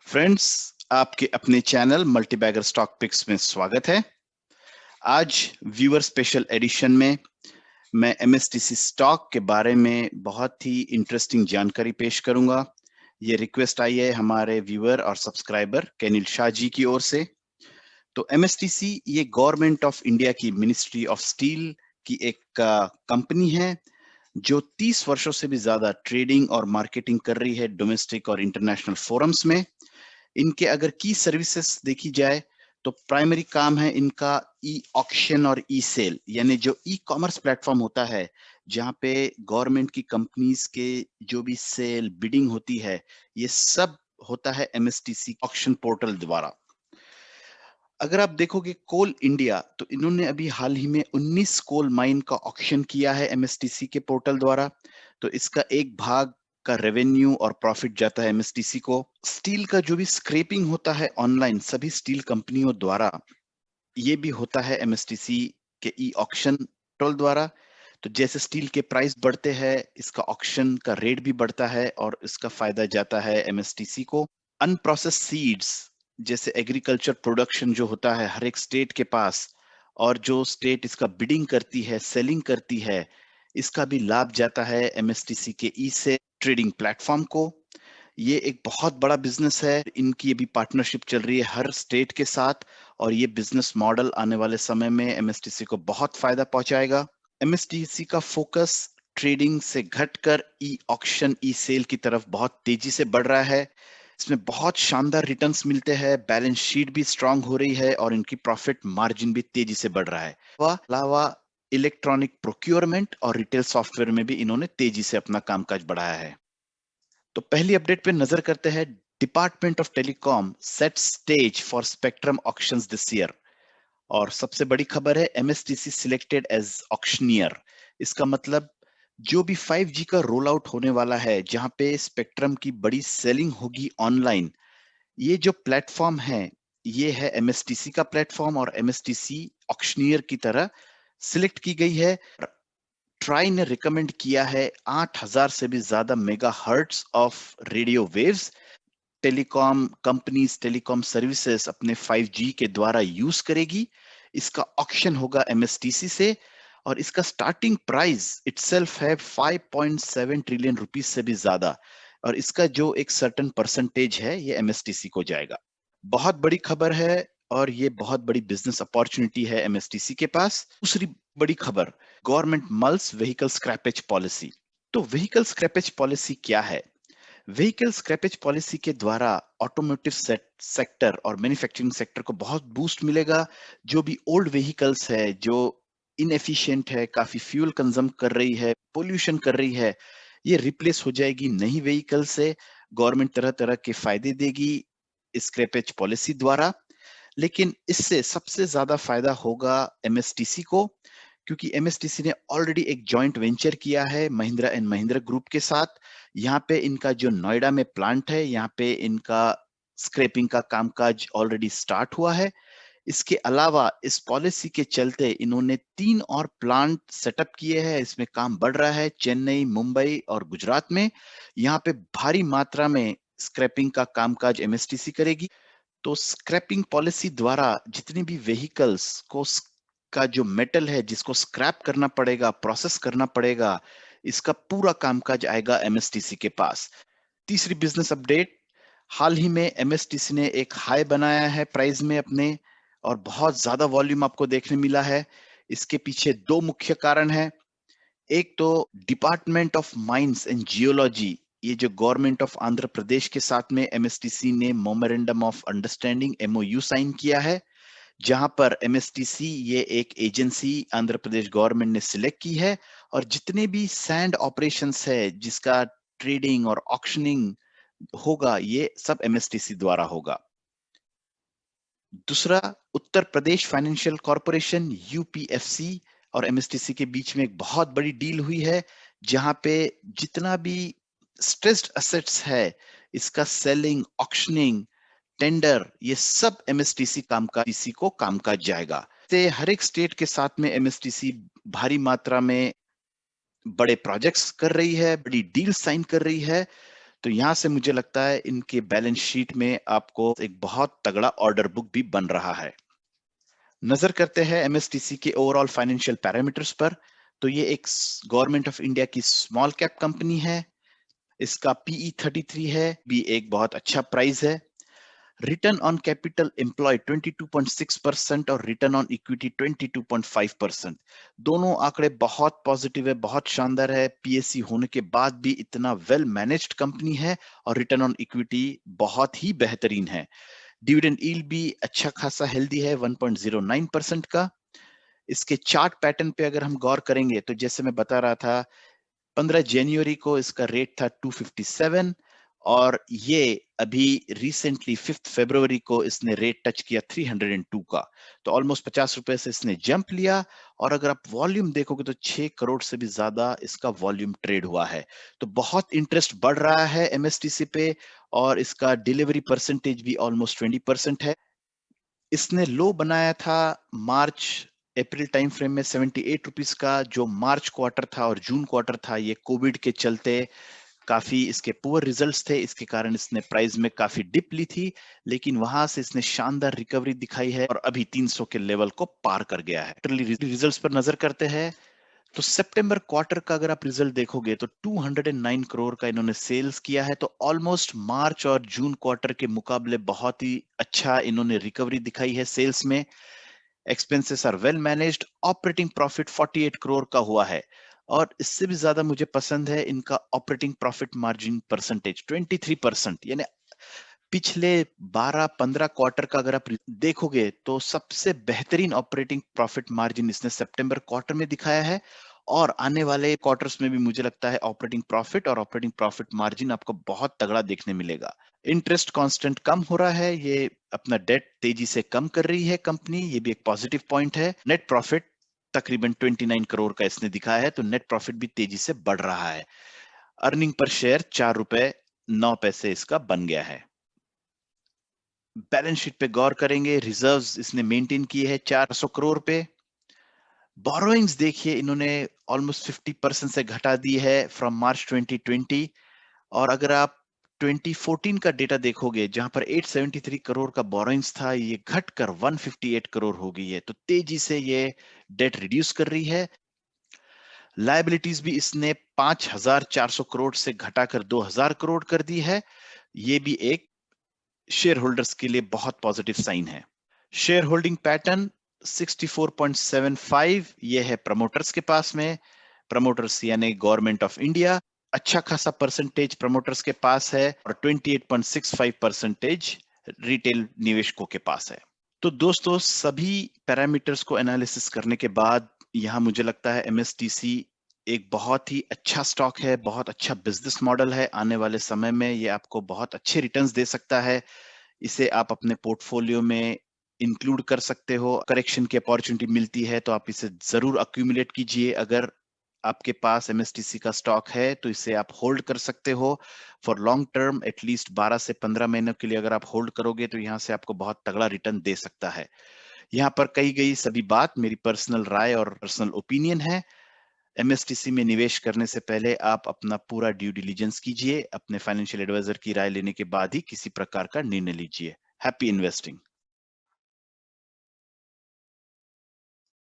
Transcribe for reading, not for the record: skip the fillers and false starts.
Friends, आपके अपने channel multibagger stock pics में स्वागत है। आज व्यूअर स्पेशल एडिशन में मैं एमएसटीसी स्टॉक के बारे में बहुत ही इंटरेस्टिंग जानकारी पेश करूंगा। ये रिक्वेस्ट आई है हमारे व्यूअर और सब्सक्राइबर केनिल शाह जी की ओर से। तो एमएसटीसी ये गवर्नमेंट ऑफ इंडिया की मिनिस्ट्री ऑफ स्टील की एक कंपनी है जो 30 वर्षों से भी ज्यादा ट्रेडिंग और मार्केटिंग कर रही है डोमेस्टिक और इंटरनेशनल फोरम्स में। इनके अगर की सर्विसेज देखी जाए तो प्राइमरी काम है इनका ई ऑक्शन और ई सेल, यानी जो ई कॉमर्स प्लेटफॉर्म होता है जहां पे गवर्नमेंट की कंपनीज के जो भी सेल बिडिंग होती है ये सब होता है एमएसटीसी ऑक्शन पोर्टल द्वारा। अगर आप देखोगे कोल इंडिया तो इन्होंने अभी हाल ही में 19 कोल माइन का ऑक्शन किया है एमएसटीसी के पोर्टल द्वारा। तो इसका एक भाग का रेवेन्यू और प्रॉफिट जाता है एमएसटीसी को। स्टील का जो भी स्क्रैपिंग होता है ऑनलाइन सभी स्टील कंपनियों द्वारा, ये भी होता है एमएसटीसी के ई ऑक्शन पोर्टल द्वारा। तो जैसे स्टील के प्राइस बढ़ते हैं इसका ऑक्शन का रेट भी बढ़ता है और इसका फायदा जाता है एमएसटीसी को। अनप्रोसेस्ड सीड्स जैसे एग्रीकल्चर प्रोडक्शन जो होता है हर एक स्टेट के पास, और जो स्टेट इसका बिडिंग करती है सेलिंग करती है, इसका भी लाभ जाता है एमएसटीसी के ई से ट्रेडिंग प्लेटफॉर्म को। ये एक बहुत बड़ा बिजनेस है, इनकी अभी पार्टनरशिप चल रही है हर स्टेट के साथ और ये बिजनेस मॉडल आने वाले समय में एमएसटीसी को बहुत फायदा पहुंचाएगा। एमएसटीसी का फोकस ट्रेडिंग से घटकर ई ऑक्शन ई सेल की तरफ बहुत तेजी से बढ़ रहा है। इसमें बहुत शानदार रिटर्न्स मिलते हैं, बैलेंस शीट भी स्ट्रांग हो रही है और इनकी प्रॉफिट मार्जिन भी तेजी से बढ़ रहा है। अलावा इलेक्ट्रॉनिक प्रोक्योरमेंट और रिटेल सॉफ्टवेयर में भी इन्होंने तेजी से अपना कामकाज बढ़ाया है। तो पहली अपडेट पे नजर करते हैं। Department of telecom set stage for spectrum auctions this year. और सबसे बड़ी खबर है एमएसटीसी सिलेक्टेड एज ऑक्शनियर। इसका मतलब जो भी 5G का रोल आउट होने वाला है जहां पे स्पेक्ट्रम की बड़ी सेलिंग होगी ऑनलाइन, ये जो प्लेटफॉर्म है ये है एमएसटीसी का प्लेटफॉर्म और एमएसटीसी ऑक्शनियर की तरह सिलेक्ट की गई है। ट्राई ने रिकमेंड किया है 8000 से भी ज्यादा megahertz of radio waves telecom companies telecom services अपने 5G के द्वारा यूज करेगी। इसका ऑक्शन होगा एमएसटीसी से और इसका स्टार्टिंग प्राइस इटसेल्फ है 5.7 ट्रिलियन रुपीस से भी ज्यादा, और इसका जो एक सर्टेन परसेंटेज है ये एमएसटीसी को जाएगा। बहुत बड़ी खबर है और ये बहुत बड़ी बिजनेस अपॉर्चुनिटी है एमएसटीसी के पास। दूसरी बड़ी खबर, government mulls vehicle scrappage policy. तो व्हीकल स्क्रैपेज पॉलिसी क्या है? व्हीकल स्क्रैपेज पॉलिसी के द्वारा ऑटोमोटिव सेक्टर और मैन्युफैक्चरिंग सेक्टर को बहुत बूस्ट मिलेगा। जो भी ओल्ड व्हीकल्स है जो इनएफिशिएंट है, काफी फ्यूल कंज्यूम कर रही है, पोल्यूशन कर रही है, ये रिप्लेस हो जाएगी नई व्हीकल से। गवर्नमेंट तरह तरह के फायदे देगी स्क्रैपेज पॉलिसी द्वारा। लेकिन इससे सबसे ज्यादा फायदा होगा एमएसटीसी को, क्योंकि एमएसटीसी ने ऑलरेडी एक जॉइंट वेंचर किया है महिंद्रा एंड महिंद्रा ग्रुप के साथ। यहाँ पे इनका जो नोएडा में प्लांट है यहाँ पे इनका स्क्रैपिंग का कामकाज ऑलरेडी स्टार्ट हुआ है। इसके अलावा इस पॉलिसी के चलते इन्होंने 3 और प्लांट सेटअप किए हैं। इसमें काम बढ़ रहा है चेन्नई, मुंबई और गुजरात में। यहाँ पे भारी मात्रा में स्क्रैपिंग का कामकाज एमएसटीसी करेगी। तो स्क्रैपिंग पॉलिसी द्वारा जितनी भी व्हीकल्स को का जो मेटल है जिसको स्क्रैप करना पड़ेगा, प्रोसेस करना पड़ेगा, इसका पूरा कामकाज आएगा एमएसटीसी के पास। तीसरी बिजनेस अपडेट, हाल ही में एमएसटीसी ने एक हाई बनाया है प्राइस में अपने, और बहुत ज्यादा वॉल्यूम आपको देखने मिला है। इसके पीछे दो मुख्य कारण है। एक तो department of mines and geology, ये जो गवर्नमेंट ऑफ आंध्र प्रदेश के साथ में एमएसटीसी ने memorandum of understanding MOU sign किया है, जहां पर एमएसटीसी ये एक एजेंसी आंध्र प्रदेश गवर्नमेंट ने सिलेक्ट की है और जितने भी सैंड ऑपरेशंस है जिसका ट्रेडिंग और ऑक्शनिंग होगा ये सब एमएसटीसी द्वारा होगा। दूसरा, उत्तर प्रदेश फाइनेंशियल कॉरपोरेशन यूपीएफसी और एमएसटीसी के बीच में एक बहुत बड़ी डील हुई है, जहां पे जितना भी स्ट्रेस्ड एसेट्स है इसका सेलिंग, ऑक्शनिंग, टेंडर, ये सब एमएसटीसी कामकाज को कामकाज जाएगा। ते हर एक स्टेट के साथ में एमएसटीसी भारी मात्रा में बड़े प्रोजेक्ट्स कर रही है, बड़ी डील साइन कर रही है। तो यहाँ से मुझे लगता है इनके बैलेंस शीट में आपको एक बहुत तगड़ा ऑर्डर बुक भी बन रहा है। नजर करते हैं एमएसटीसी के ओवरऑल फाइनेंशियल पैरामीटर्स पर। तो ये एक गवर्नमेंट ऑफ इंडिया की स्मॉल कैप कंपनी है। इसका पीई 33 है, भी एक बहुत अच्छा प्राइस है। रिटर्न ऑन कैपिटल एम्प्लॉयड 22.6% और रिटर्न ऑन इक्विटी 22.5%। दोनों आंकड़े बहुत पॉजिटिव है, बहुत शानदार है। पीएससी होने के बाद भी इतना वेल मैनेज्ड कंपनी है और रिटर्न ऑन इक्विटी बहुत ही बेहतरीन है। डिविडेंड यील्ड भी अच्छा खासा हेल्दी है, 1.09% का। इसके चार्ट पैटर्न पे अगर हम गौर करेंगे तो जैसे मैं बता रहा था, 15 जनवरी को इसका रेट था 257 और ये अभी रिसेंटली 5 फरवरी को इसने रेट टच किया 302 का। तो ऑलमोस्ट 50 रुपए से इसने जंप लिया। और अगर आप वॉल्यूम देखोगे तो 6 करोड़ से भी ज्यादा इसका वॉल्यूम ट्रेड हुआ है। तो बहुत इंटरेस्ट बढ़ रहा है एमएसटीसी पे और इसका डिलीवरी परसेंटेज भी ऑलमोस्ट 20% है। इसने लो बनाया था मार्च अप्रैल टाइम फ्रेम में 78 रुपीस का। जो मार्च क्वार्टर था और जून क्वार्टर था, ये कोविड के चलते काफी इसके पुअर रिजल्ट्स थे, इसके कारण इसने प्राइस में काफी डिप ली थी। लेकिन वहां से इसने शानदार रिकवरी दिखाई है और अभी 300 के लेवल को पार कर गया है। रिजल्ट्स पर नजर करते हैं तो सितंबर क्वार्टर का अगर आप रिजल्ट देखोगे तो 209 करोड़ का इन्होंने सेल्स किया है। तो ऑलमोस्ट मार्च और जून क्वार्टर के मुकाबले बहुत ही अच्छा इन्होंने रिकवरी दिखाई है सेल्स में। Expenses are well managed. Operating profit 48 crore का हुआ है और इससे भी ज्यादा मुझे पसंद है इनका ऑपरेटिंग प्रॉफिट मार्जिन परसेंटेज 23%। यानी पिछले 12-15 क्वार्टर का अगर आप देखोगे तो सबसे बेहतरीन ऑपरेटिंग प्रॉफिट मार्जिन इसने सितंबर क्वार्टर में दिखाया है। और आने वाले क्वार्टर्स में भी मुझे लगता है ऑपरेटिंग प्रॉफिट और ऑपरेटिंग प्रॉफिट मार्जिन आपको बहुत तगड़ा देखने मिलेगा। इंटरेस्ट कांस्टेंट कम हो रहा है, ये अपना डेट तेजी से कम कर रही है कंपनी, ये भी एक पॉजिटिव पॉइंट है। नेट प्रॉफिट तकरीबन 29 करोड़ का इसने दिखाया है, तो नेट प्रॉफिट भी तेजी से बढ़ रहा है। अर्निंग पर शेयर 4 रुपए 9 पैसे इसका बन गया है। बैलेंस शीट पे गौर करेंगे, रिजर्व्स इसने मेंटेन किए हैं 400 करोड़ पे। बोरोइंग्स देखिए इन्होंने ऑलमोस्ट 50% से घटा दी है फ्रॉम मार्च 2020। और अगर आप 2014 का डेटा देखोगे जहां पर 873 करोड़ का बोरोइंग्स था, ये घटकर 158 करोड़ हो गई है। तो तेजी से ये डेट रिड्यूस कर रही है। लायबिलिटीज भी इसने 5400 करोड़ से घटाकर 2000 करोड़ कर दी है। ये भी एक शेयर होल्डर्स के लिए बहुत पॉजिटिव साइन है। शेयर होल्डिंग पैटर्न 64.75 ये है प्रमोटर्स के पास में। प्रमोटर्स यानी गवर्नमेंट ऑफ इंडिया, अच्छा खासा परसेंटेज प्रमोटर्स के पास है और 28.65% रिटेल निवेशकों के पास है। तो दोस्तों, सभी पैरामीटर्स को एनालिसिस करने के बाद यहां मुझे लगता है एमएसटीसी एक बहुत ही अच्छा स्टॉक है, बहुत अच्छा बिजनेस मॉडल है। आने वाले समय में ये आपको बहुत अच्छे रिटर्न्स दे सकता है। इसे आप अपने पोर्टफोलियो में इंक्लूड कर सकते हो। करेक्शन की अपॉर्चुनिटी मिलती है तो आप इसे जरूर अक्यूमुलेट कीजिए। अगर आपके पास एमएसटीसी का स्टॉक है तो इसे आप होल्ड कर सकते हो फॉर लॉन्ग टर्म। एटलीस्ट 12 से 15 महीनों के लिए अगर आप होल्ड करोगे तो यहाँ से आपको बहुत तगड़ा रिटर्न दे सकता है। यहाँ पर कही गई सभी बात मेरी पर्सनल राय और पर्सनल ओपिनियन है। एमएसटीसी में निवेश करने से पहले आप अपना पूरा ड्यू डिलिजेंस कीजिए। अपने फाइनेंशियल एडवाइजर की राय लेने के बाद ही किसी प्रकार का निर्णय लीजिए। Happy investing.